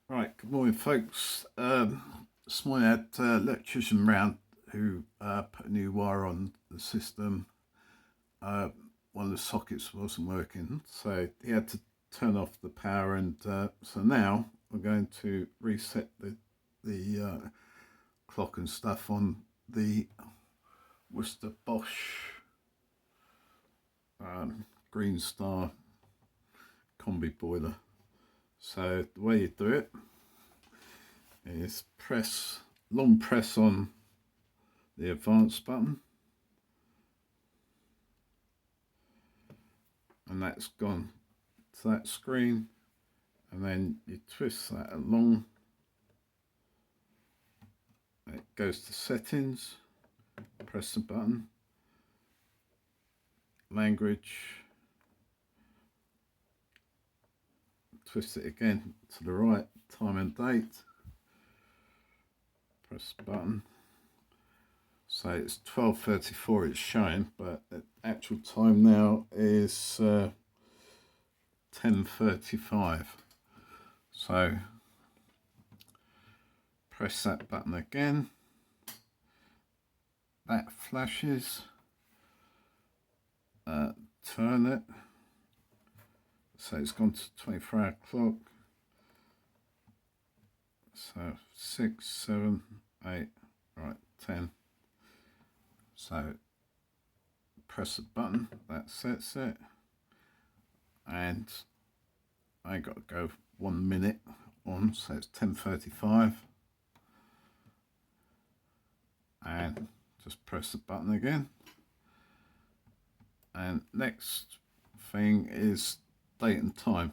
Right, good morning, folks. This morning I had an electrician round who put a new wire on the system. One of the sockets wasn't working, so he had to turn off the power, and so now we're going to reset the clock and stuff on the Worcester Bosch Green Star combi boiler. So the way you do it is long press on the advance button, and that's gone to that screen, and then you twist that along, it goes to settings, press the button, language, twist it again to the right, time and date, press the button. So it's 12:34 it's showing, but the actual time now is 10:35. So press that button again, that flashes, turn it, so it's gone to 24-hour clock. So 6, 7, 8, right, 10. So press the button, that sets it, and I got to go 1 minute on, so it's 10:35, and just press the button again. And next thing is date and time.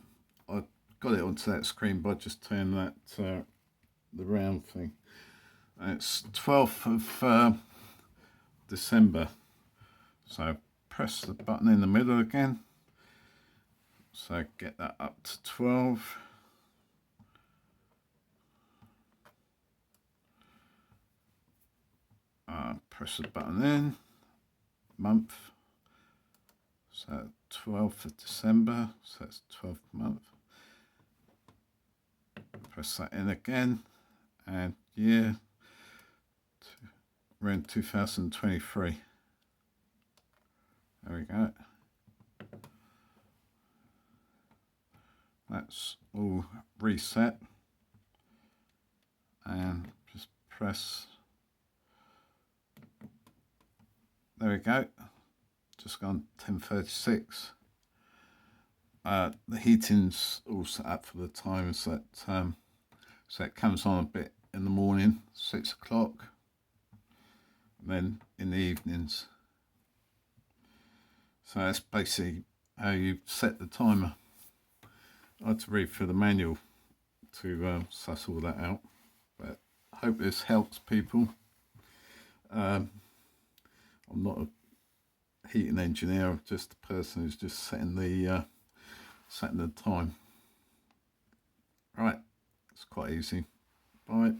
I got it onto that screen by just turning that the round thing. And it's 12th of December. So press the button in the middle again. So get that up to 12. Press the button in, month. So 12th of December, so that's 12th month. Press that in again, and year, we're in 2023. There we go. That's all reset, and just press. There we go. Just gone 10:36. The heating's all set up for the times that so it comes on a bit in the morning, 6 o'clock, and then in the evenings. So that's basically how you set the timer. I had to read through the manual to suss all that out, but I hope this helps people. I'm not a heating engineer, I'm just a person who's just setting the time. Right, it's quite easy. Bye.